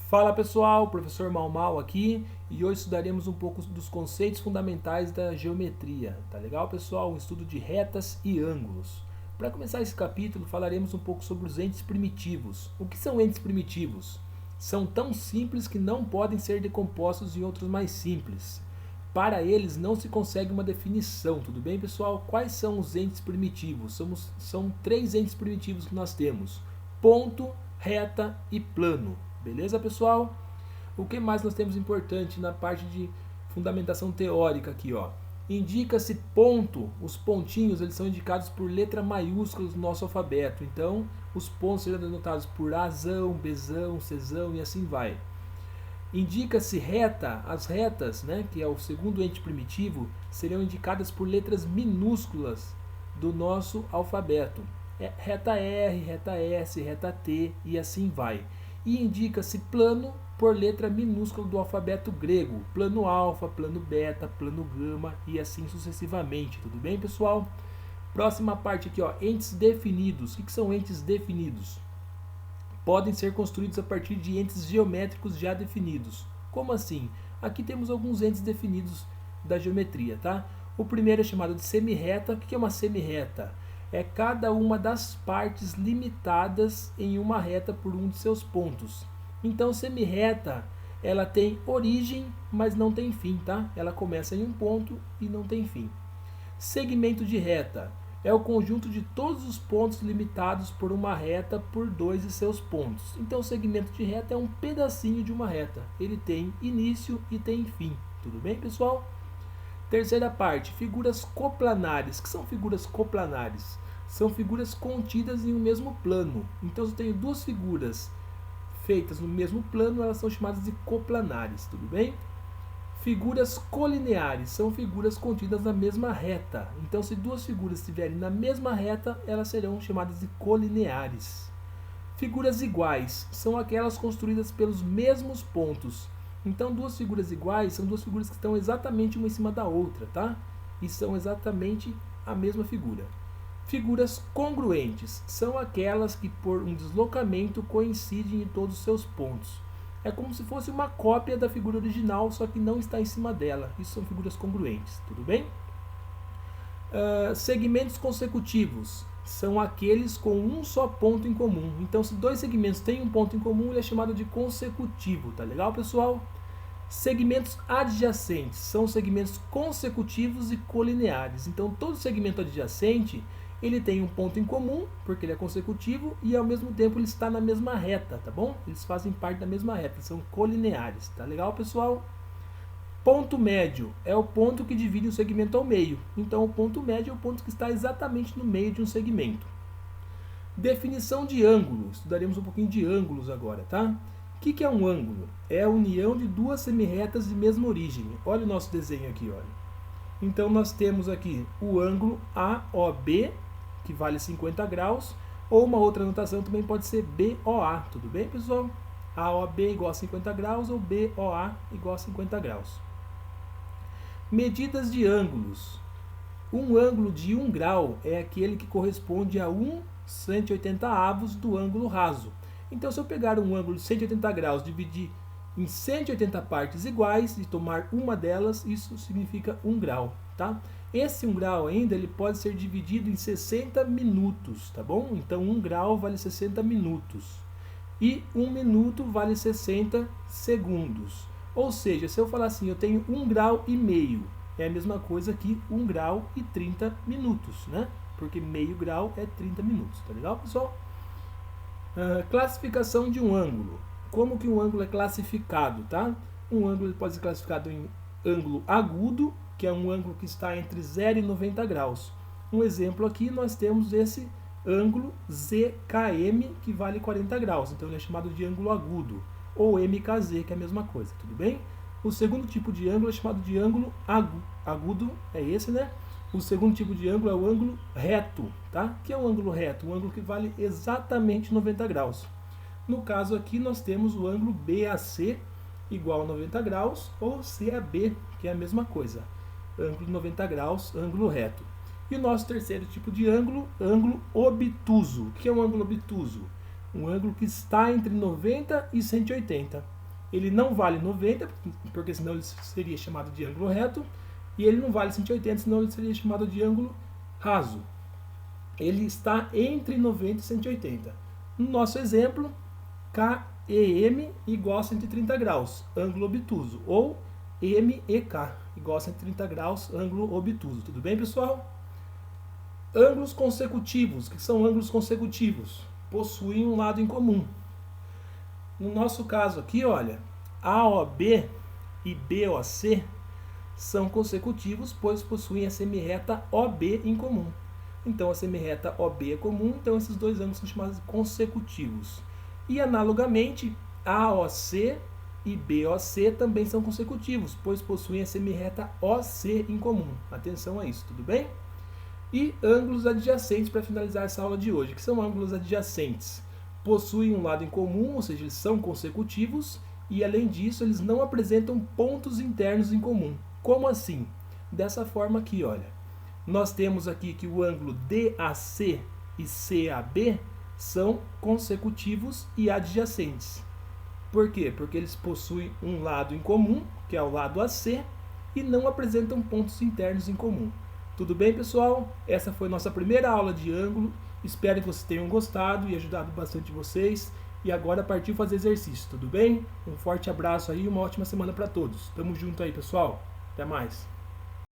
Fala pessoal, professor Mal aqui e hoje estudaremos um pouco dos conceitos fundamentais da geometria, tá legal pessoal? Um estudo de retas e ângulos. Para começar esse capítulo falaremos um pouco sobre os entes primitivos. O que são entes primitivos? São tão simples que não podem ser decompostos em outros mais simples. Para eles não se consegue uma definição, tudo bem pessoal? Quais são os entes primitivos? São três entes primitivos que nós temos: ponto, reta e plano. Beleza, pessoal? O que mais nós temos importante na parte de fundamentação teórica aqui, ó? Indica-se ponto, os pontinhos eles são indicados por letra maiúscula do nosso alfabeto. Então, os pontos serão denotados por Azão, Bzão, Czão e assim vai. Indica-se reta, as retas, né, que é o segundo ente primitivo, serão indicadas por letras minúsculas do nosso alfabeto. Reta R, reta S, reta T e assim vai. E indica-se plano por letra minúscula do alfabeto grego, plano alfa, plano beta, plano gama e assim sucessivamente, tudo bem pessoal? Próxima parte aqui, ó, entes definidos. O que são entes definidos? Podem ser construídos a partir de entes geométricos já definidos. Como assim? Aqui temos alguns entes definidos da geometria, tá? O primeiro é chamado de semirreta. O que é uma semirreta? É cada uma das partes limitadas em uma reta por um de seus pontos. Então, semirreta, ela tem origem, mas não tem fim, tá? Ela começa em um ponto e não tem fim. Segmento de reta é o conjunto de todos os pontos limitados por uma reta por dois de seus pontos. Então, o segmento de reta é um pedacinho de uma reta. Ele tem início e tem fim. Tudo bem, pessoal? Terceira parte, figuras coplanares. O que são figuras coplanares? São figuras contidas em um mesmo plano. Então, se eu tenho duas figuras feitas no mesmo plano, elas são chamadas de coplanares, tudo bem? Figuras colineares são figuras contidas na mesma reta. Então, se duas figuras estiverem na mesma reta, elas serão chamadas de colineares. Figuras iguais são aquelas construídas pelos mesmos pontos. Então, duas figuras iguais são duas figuras que estão exatamente uma em cima da outra, tá? E são exatamente a mesma figura. Figuras congruentes são aquelas que, por um deslocamento, coincidem em todos os seus pontos. É como se fosse uma cópia da figura original, só que não está em cima dela. Isso são figuras congruentes, tudo bem? Segmentos consecutivos são aqueles com um só ponto em comum. Então, se dois segmentos têm um ponto em comum, ele é chamado de consecutivo, tá legal, pessoal? Segmentos adjacentes são segmentos consecutivos e colineares. Então, todo segmento adjacente ele tem um ponto em comum, porque ele é consecutivo, e ao mesmo tempo ele está na mesma reta, tá bom? Eles fazem parte da mesma reta, são colineares, tá legal, pessoal? Ponto médio é o ponto que divide um segmento ao meio. Então, o ponto médio é o ponto que está exatamente no meio de um segmento. Definição de ângulo. Estudaremos um pouquinho de ângulos agora, tá? O que é um ângulo? É a união de duas semirretas de mesma origem. Olha o nosso desenho aqui, olha. Então, nós temos aqui o ângulo AOB, que vale 50 graus, ou uma outra notação também pode ser BOA, tudo bem, pessoal? AOB igual a 50 graus ou BOA igual a 50 graus. Medidas de ângulos. Um ângulo de 1 grau é aquele que corresponde a 1/180 do ângulo raso. Então, se eu pegar um ângulo de 180 graus, dividir em 180 partes iguais e tomar uma delas, isso significa 1 grau, tá? Esse 1 grau ainda ele pode ser dividido em 60 minutos, tá bom? Então, 1 grau vale 60 minutos. E 1 minuto vale 60 segundos. Ou seja, se eu falar assim, eu tenho 1 grau e meio, é a mesma coisa que 1 grau e 30 minutos, né? Porque meio grau é 30 minutos, tá legal, pessoal? Classificação de um ângulo. Como que um ângulo é classificado, tá? Um ângulo pode ser classificado em ângulo agudo, que é um ângulo que está entre 0 e 90 graus. Um exemplo aqui, nós temos esse ângulo ZKM, que vale 40 graus. Então, ele é chamado de ângulo agudo. Ou MKZ, que é a mesma coisa, tudo bem? O segundo tipo de ângulo é chamado de ângulo agudo, é esse, né? O segundo tipo de ângulo é o ângulo reto, tá? Que é um ângulo reto? Um ângulo que vale exatamente 90 graus. No caso aqui, nós temos o ângulo BAC igual a 90 graus, ou CAB, que é a mesma coisa. Ângulo 90 graus, ângulo reto. E o nosso terceiro tipo de ângulo, ângulo obtuso. O que é um ângulo obtuso? Um ângulo que está entre 90 e 180. ele não vale 90, porque senão ele seria chamado de ângulo reto, e ele não vale 180, senão ele seria chamado de ângulo raso. Ele está entre 90 e 180. No nosso exemplo, KEM igual a 130 graus, ângulo obtuso, ou MEK igual a 130 graus, ângulo obtuso. Tudo bem, pessoal? Ângulos consecutivos. O que são ângulos consecutivos? Possuem um lado em comum. No nosso caso aqui, olha, AOB e BOC são consecutivos, pois possuem a semirreta OB em comum. Então, a semirreta OB é comum, então esses dois ângulos são chamados de consecutivos. E, analogamente, AOC e BOC também são consecutivos, pois possuem a semirreta OC em comum. Atenção a isso, tudo bem? E ângulos adjacentes para finalizar essa aula de hoje. O que são ângulos adjacentes? Possuem um lado em comum, ou seja, eles são consecutivos, e, além disso, eles não apresentam pontos internos em comum. Como assim? Dessa forma aqui, olha. Nós temos aqui que o ângulo DAC e CAB são consecutivos e adjacentes. Por quê? Porque eles possuem um lado em comum, que é o lado AC, e não apresentam pontos internos em comum. Tudo bem, pessoal? Essa foi nossa primeira aula de ângulo. Espero que vocês tenham gostado e ajudado bastante vocês. E agora partiu fazer exercício, tudo bem? Um forte abraço aí e uma ótima semana para todos. Tamo junto aí, pessoal. Até mais.